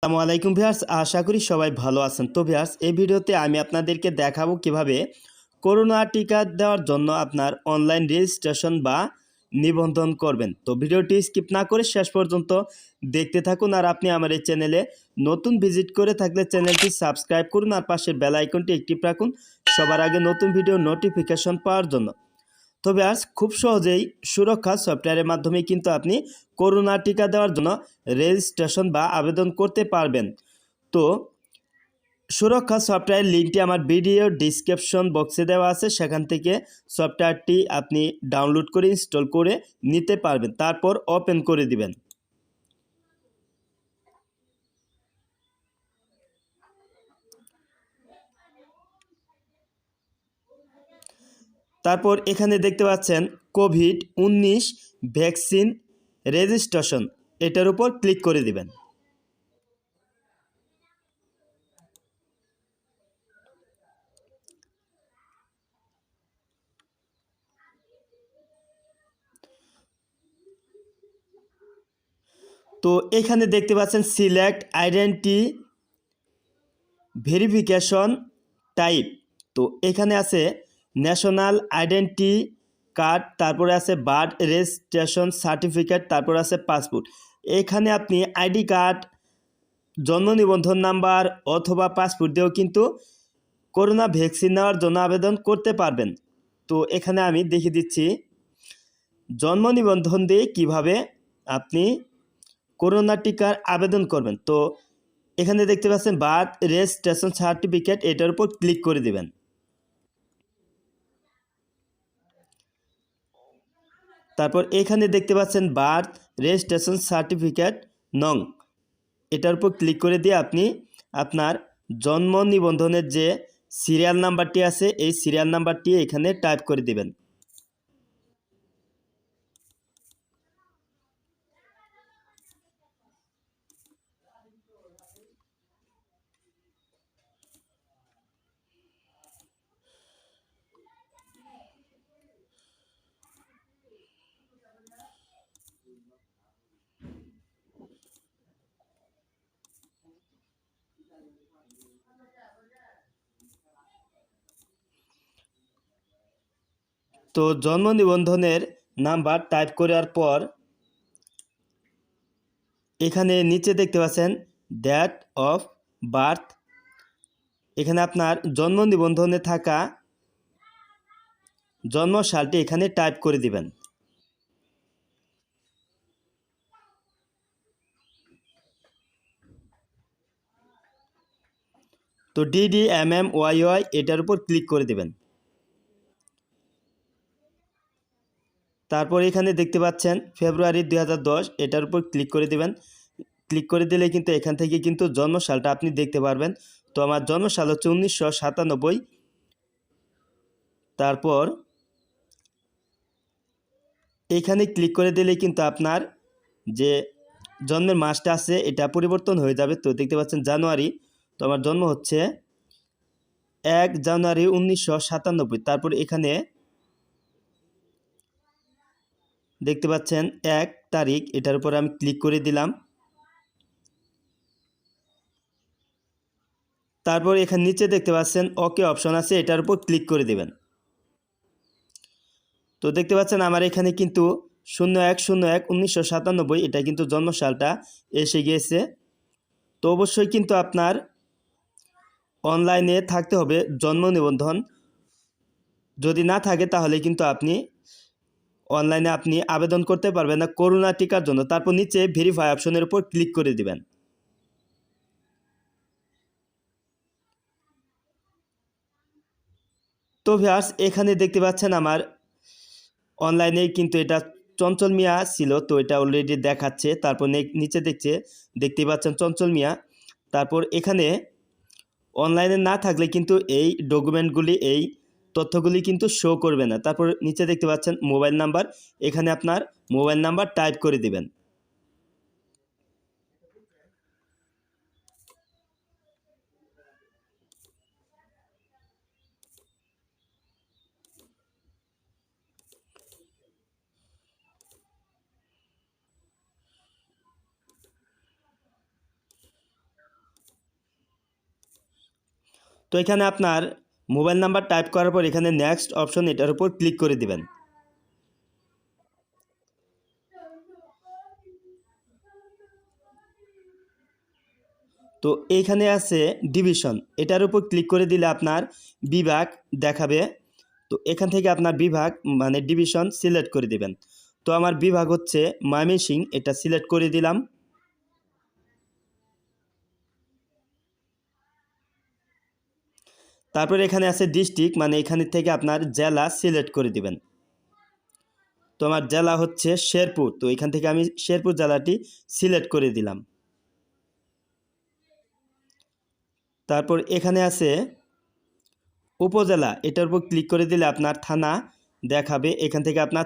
আসসালামু আলাইকুম ভিউয়ার্স, আশা করি সবাই ভালো আছেন। তো ভিউয়ার্স, এই ভিডিওতে আমি আপনাদেরকে দেখাবো কিভাবে করোনা টিকা দেওয়ার জন্য আপনার অনলাইন রেজিস্ট্রেশন বা নিবন্ধন করবেন। তো ভিডিওটি স্কিপ না করে শেষ পর্যন্ত দেখতে থাকুন। আর আপনি আমার এই চ্যানেলে নতুন ভিজিট করে থাকলে চ্যানেলটি সাবস্ক্রাইব করুন আর পাশের বেল আইকনটি অ্যাক্টিভ রাখুন সবার আগে নতুন ভিডিও নোটিফিকেশন পাওয়ার জন্য। তো ভিউয়ার্স, খুব সহজেই সুরক্ষা সফটওয়্যারের মাধ্যমে কিন্তু আপনি করোনা টিকা দেওয়ার জন্য রেজিস্ট্রেশন বা আবেদন করতে পারবেন। তো সুরক্ষা সফটওয়্যার লিঙ্কটি আমার ভিডিও ডিসক্রিপশন বক্সে দেওয়া আছে, সেখান থেকে সফটওয়্যারটি আপনি ডাউনলোড করে ইনস্টল করে নিতে পারবেন। তারপর ওপেন করে দিবেন। তারপর এখানে দেখতে পাচ্ছেন কোভিড-19 ভ্যাকসিন রেজিস্ট্রেশন, এটার উপর ক্লিক করে দিবেন। তো এখানে দেখতে পাচ্ছেন সিলেক্ট আইডেন্টি ভেরিফিকেশন টাইপ। তো এখানে আছে ন্যাশনাল আইডেন্টি কার্ড, তারপরে আছে বার্থ রেজিস্ট্রেশন সার্টিফিকেট, তারপর আছে পাসপোর্ট। এখানে আপনি আইডি কার্ড, জন্ম নিবন্ধন নাম্বার অথবা পাসপোর্ট দিয়েও কিন্তু করোনা ভ্যাকসিন নেওয়ার জন্য আবেদন করতে পারবেন। তো এখানে আমি দেখিয়ে দিচ্ছি জন্ম নিবন্ধন দিয়ে কিভাবে আপনি করোনা টিকার আবেদন করবেন। তো এখানে দেখতে পাচ্ছেন বার্থ রেজিস্ট্রেশন সার্টিফিকেট, এটার উপর ক্লিক করে দিবেন। তারপর এখানে দেখতে পাচ্ছেন বার্থ রেজিস্ট্রেশন সার্টিফিকেট নং, এটার উপর ক্লিক করে দিয়ে আপনি আপনার জন্ম নিবন্ধনের যে সিরিয়াল নাম্বারটি আছে এই সিরিয়াল নাম্বারটি এখানে টাইপ করে দিবেন। তো জন্ম নিবন্ধনের নাম্বার টাইপ করার পর এখানে নিচে দেখতে পাচ্ছেন ডেট অফ বার্থ, এখানে আপনার জন্ম নিবন্ধনে থাকা জন্ম সালটি এখানে টাইপ করে দিবেন। তো DDMMYY এটার উপর ক্লিক করে দিবেন। তারপর এখানে দেখতে পাচ্ছেন ফেব্রুয়ারি 2010, এটার উপর ক্লিক করে দিবেন। ক্লিক করে দিলে কিন্তু এখান থেকে কিন্তু জন্মসালটা আপনি দেখতে পারবেন। তো আমার জন্মসাল হচ্ছে 1997। তারপর এখানে ক্লিক করে দিলে কিন্তু আপনার যে জন্মের মাসটা আছে এটা পরিবর্তন হয়ে যাবে। তো দেখতে পাচ্ছেন জানুয়ারি, তো আমার জন্ম হচ্ছে 1 জানুয়ারি 1997। তারপর এখানে দেখতে পাচ্ছেন 1 তারিখ, এটার উপর আমি ক্লিক করে দিলাম। তারপর এখানে নিচে দেখতে পাচ্ছেন ওকে অপশন আছে, এটার উপর ক্লিক করে দেবেন। তো দেখতে পাচ্ছেন আমার এখানে কিন্তু 01/01/1997 এটা কিন্তু জন্মসালটা এসে গিয়েছে। তো অবশ্যই কিন্তু আপনার অনলাইনে থাকতে হবে জন্ম নিবন্ধন, যদি না থাকে তাহলে কিন্তু আপনি অনলাইনে আপনি আবেদন করতে পারবেন না করোনা টিকার জন্য। তারপর নিচে ভেরিফাই অপশনের উপর ক্লিক করে দিবেন। তো ভিউয়ার্স, এখানে দেখতে পাচ্ছেন আমার অনলাইনে কিন্তু এটা চঞ্চল মিয়া ছিল, তো এটা অলরেডি দেখাচ্ছে। তারপর নিচে দেখতে পাচ্ছেন চঞ্চল মিয়া। তারপর এখানে অনলাইনে না থাকলে কিন্তু এই ডকুমেন্টগুলি, এই তথ্যগুলি কিন্তু শো করবে না। তারপর নিচে দেখতে পাচ্ছেন মোবাইল নাম্বার, এখানে আপনার মোবাইল নাম্বার টাইপ করে দিবেন। তো এখানে আপনার মোবাইল নাম্বার টাইপ করার পর এখানে নেক্সট অপশন, এটার উপর ক্লিক করে দিবেন। তো এইখানে আছে ডিভিশন, এটার উপর ক্লিক করে দিলে আপনার বিভাগ দেখাবে। তো এখান থেকে আপনার বিভাগ মানে ডিভিশন সিলেক্ট করে দিবেন। তো আমার বিভাগ হচ্ছে ময়মনসিংহ, এটা সিলেক্ট করে দিলাম। তারপর এখানে আছে ডিস্ট্রিক্ট, মানে এখানে থেকে আপনার জেলা সিলেক্ট করে দিবেন। তো আমার জেলা হচ্ছে শেরপুর, তো এখান থেকে আমি শেরপুর জেলাটি সিলেক্ট করে দিলাম। তারপর এখানে আছে উপজেলা, এটার উপর ক্লিক করে দিলে আপনার থানা দেখাবে। এখান থেকে আপনার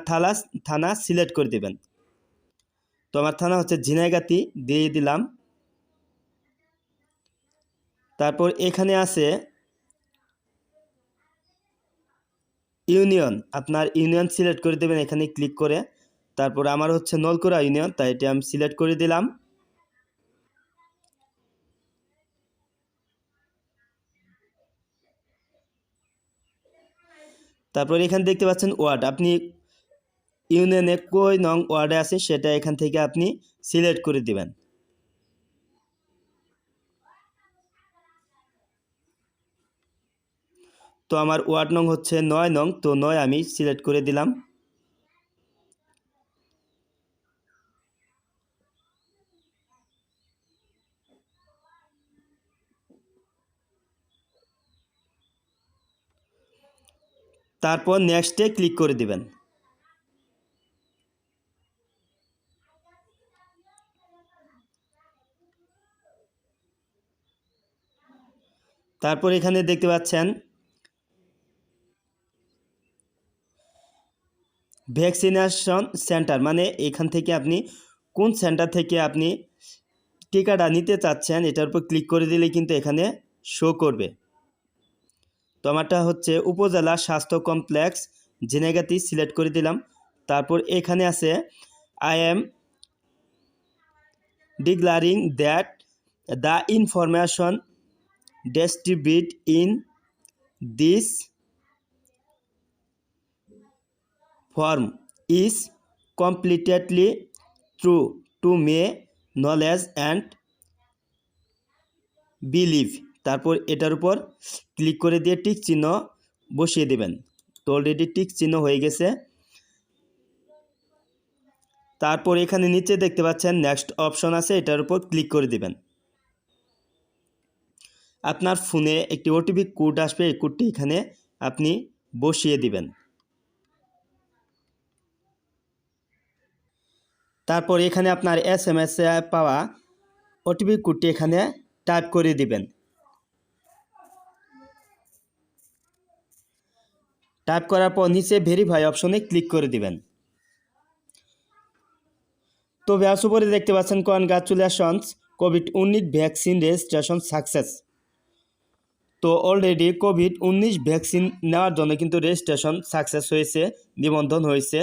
থানা সিলেক্ট করে দিবেন। তো আমার থানা হচ্ছে ঝিনাইগাতি, দিয়ে দিলাম। তারপর এখানে আছে ইউনিয়ন, আপনার ইউনিয়ন সিলেক্ট করে দেবেন এখানে ক্লিক করে। তারপর আমার হচ্ছে নলকুড়া ইউনিয়ন, তাই এটা আমি সিলেক্ট করে দিলাম। তারপর এখানে দেখতে পাচ্ছেন ওয়ার্ড, আপনি ইউনিয়নে কই নং ওয়ার্ডে আছে সেটা এখান থেকে আপনি সিলেক্ট করে দিবেন। তো আমার ওয়ার্ড নং হচ্ছে 9 নং, তো 9 আমি সিলেক্ট করে দিলাম। তারপর নেক্সটে ক্লিক করে দিবেন। তারপর এখানে দেখতে পাচ্ছেন ভ্যাকসিনেশন সেন্টার, মানে এখান থেকে আপনি কোন সেন্টার থেকে আপনি টিকাটা নিতে চাচ্ছেন এটার উপর ক্লিক করে দিলে কিন্তু এখানে শো করবে। তো আমারটা হচ্ছে উপজেলা স্বাস্থ্য কমপ্লেক্স ঝিনাইগাতি, সিলেক্ট করে দিলাম। তারপর এখানে আছে I am declaring that the information distributed in this form is completely true to my knowledge and belief। তারপর এটার উপর ক্লিক করে দিয়ে টিক চিহ্ন বসিয়ে দেবেন। তো অলরেডি টিক চিহ্ন হয়ে গেছে। তারপর এখানে নিচে দেখতে পাচ্ছেন নেক্সট অপশন আছে, এটার উপর ক্লিক করে দিবেন। আপনার ফোনে একটি ওটিপি কোড আসবে, এই কোডটি এখানে আপনি বসিয়ে দিবেন। তারপর এখানে আপনার SMS এ পাওয়া ওটিপি কোডটি এখানে টাইপ করে দিবেন। টাইপ করার পর নিচে ভেরিফাই অপশনে ক্লিক করে দিবেন। তো ভিউয়ার্স, উপরে দেখতে পাচ্ছেন congratulations COVID-19 vaccine registration success. তো অলরেডি কোভিড-19 ভ্যাকসিন নেওয়ার জন্য কিন্তু রেজিস্ট্রেশন সাকসেস হয়েছে, নিবন্ধন হয়েছে।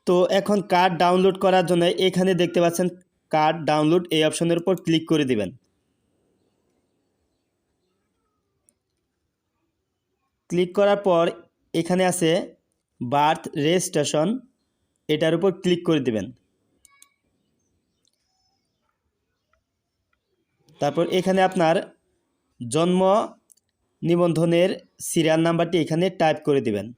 তো এখন কার্ড ডাউনলোড করার জন্য এখানে দেখতে পাচ্ছেন কার্ড ডাউনলোড, এই অপশনের উপর ক্লিক করে দিবেন। ক্লিক করার পর এখানে আছে বার্থ রেজিস্ট্রেশন, এটার উপর ক্লিক করে দিবেন। তারপর এখানে আপনার জন্ম নিবন্ধনের সিরিয়াল নাম্বারটি এখানে টাইপ করে দিবেন।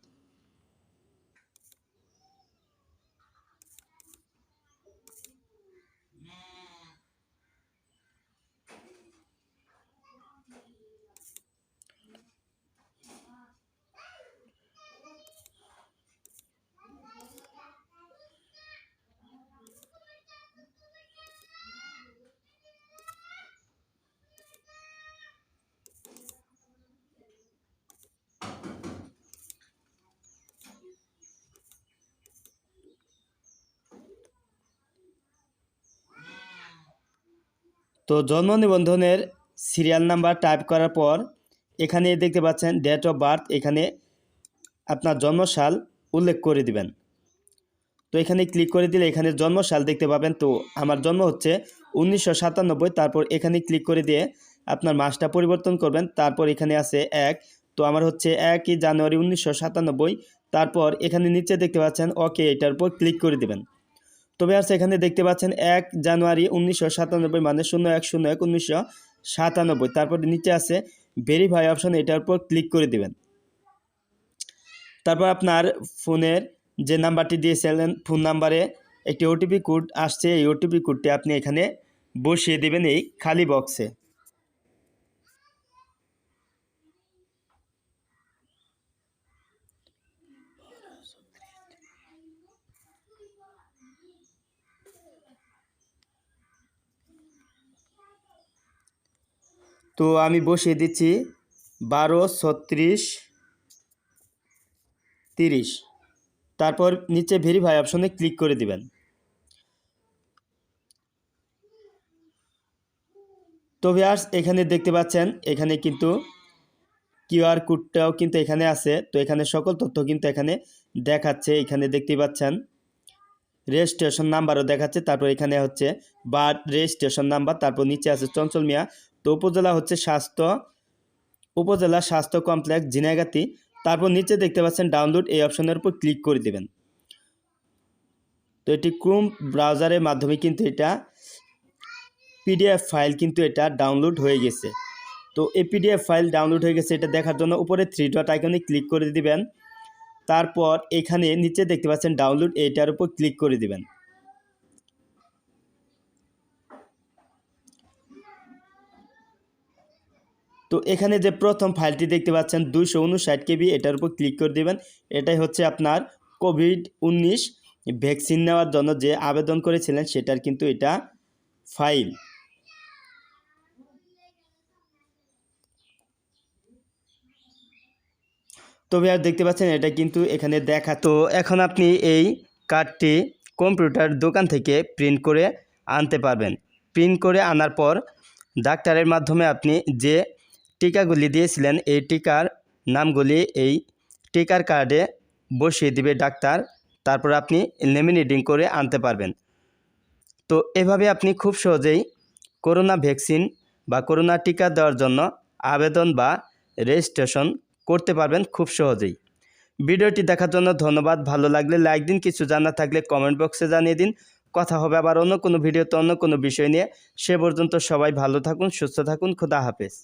তো জন্ম নিবন্ধনের সিরিয়াল নাম্বার টাইপ করার পর এখানে দেখতে পাচ্ছেন ডেট অফ বার্থ, এখানে আপনার জন্মসাল উল্লেখ করে দিবেন। তো এখানে ক্লিক করে দিলে এখানে জন্মসাল দেখতে পাবেন। তো আমার জন্ম হচ্ছে 1997। তারপর এখানে ক্লিক করে দিয়ে আপনার মাসটা পরিবর্তন করবেন। তারপর এখানে আছে ১, তো আমার হচ্ছে ১ই জানুয়ারি ১৯৯৭। তারপর এখানে নিচে দেখতে পাচ্ছেন ওকে, এটার উপর ক্লিক করে দিবেন। তো ভিউয়ার্স এখানে দেখতে পাচ্ছেন ১ জানুয়ারি ১৯৯৭ মানে ০১/০১/১৯৯৭। তারপর নিচে আছে ভেরিফাই অপশন, এটার উপর ক্লিক করে দিবেন। তারপর আপনার ফোনের যে নাম্বারটি দিয়েছিলেন, ফোন নাম্বারে একটি ওটিপি কোড আসছে, এই ওটিপি কোডটি আপনি এখানে বসিয়ে দেবেন এই খালি বক্সে। তো আমি বসিয়ে দিচ্ছি 12 36 30। তারপর নিচে ভেরিফাই অপশনে ক্লিক করে দিবেন। তো ভিউয়ার্স এখানে দেখতে পাচ্ছেন এখানে কিন্তু কিউআর কোডটাও কিন্তু এখানে আছে। তো এখানে সকল তথ্য কিন্তু এখানে দেখাচ্ছে। এখানে দেখতে পাচ্ছেন রেজিস্ট্রেশন নাম্বারও দেখাচ্ছে। তারপর এখানে হচ্ছে বার্থ রেজিস্ট্রেশন নাম্বার, তারপর নিচে আছে চঞ্চল মিয়া। তো উপজেলা হচ্ছে উপজেলা স্বাস্থ্য কমপ্লেক্স ঝিনাইগাতি। তারপর নিচে দেখতে পাচ্ছেন ডাউনলোড, এই অপশনের উপর ক্লিক করে দেবেন। তো এটি ক্রোম ব্রাউজারের মাধ্যমে কিন্তু এটা পিডিএফ ফাইল কিন্তু এটা ডাউনলোড হয়ে গেছে। তো এই পিডিএফ ফাইল ডাউনলোড হয়ে গেছে, এটা দেখার জন্য উপরে 3 ডট আইকনে ক্লিক করে দিবেন। তারপর এখানে নিচে দেখতে পাচ্ছেন ডাউনলোড, এইটার উপর ক্লিক করে দিবেন। তো এখানে যে প্রথম ফাইলটি দেখতে পাচ্ছেন 259 কেবি, এটার উপর ক্লিক করে দিবেন। এটাই হচ্ছে আপনার কোভিড-19 ভ্যাকসিন নেওয়ার জন্য যে আবেদন করেছিলেন সেটার কিন্তু এটা ফাইল। তবে আর দেখতে পাচ্ছেন এটা কিন্তু এখানে দেখা। তো এখন আপনি এই কার্ডটি কম্পিউটার দোকান থেকে প্রিন্ট করে আনতে পারবেন। প্রিন্ট করে আনার পর ডাক্তারের মাধ্যমে আপনি যে টিকাগুলি দিয়েছিলেন এই টিকার নামগুলি এই টিকার কার্ডে বসিয়ে দিবে ডাক্তার। তারপর আপনি লেমিনেটিং করে আনতে পারবেন। তো এভাবে আপনি খুব সহজেই করোনা ভ্যাকসিন বা করোনা টিকা দেওয়ার জন্য আবেদন বা রেজিস্ট্রেশন করতে পারবেন খুব সহজেই। ভিডিওটি দেখার জন্য ধন্যবাদ। ভালো লাগলে লাইক দিন, কিছু জানার থাকলে কমেন্ট বক্সে জানিয়ে দিন। কথা হবে আবার অন্য কোনো ভিডিওতে অন্য কোনো বিষয় নিয়ে। সে পর্যন্ত সবাই ভালো থাকুন, সুস্থ থাকুন। খোদা হাফেজ।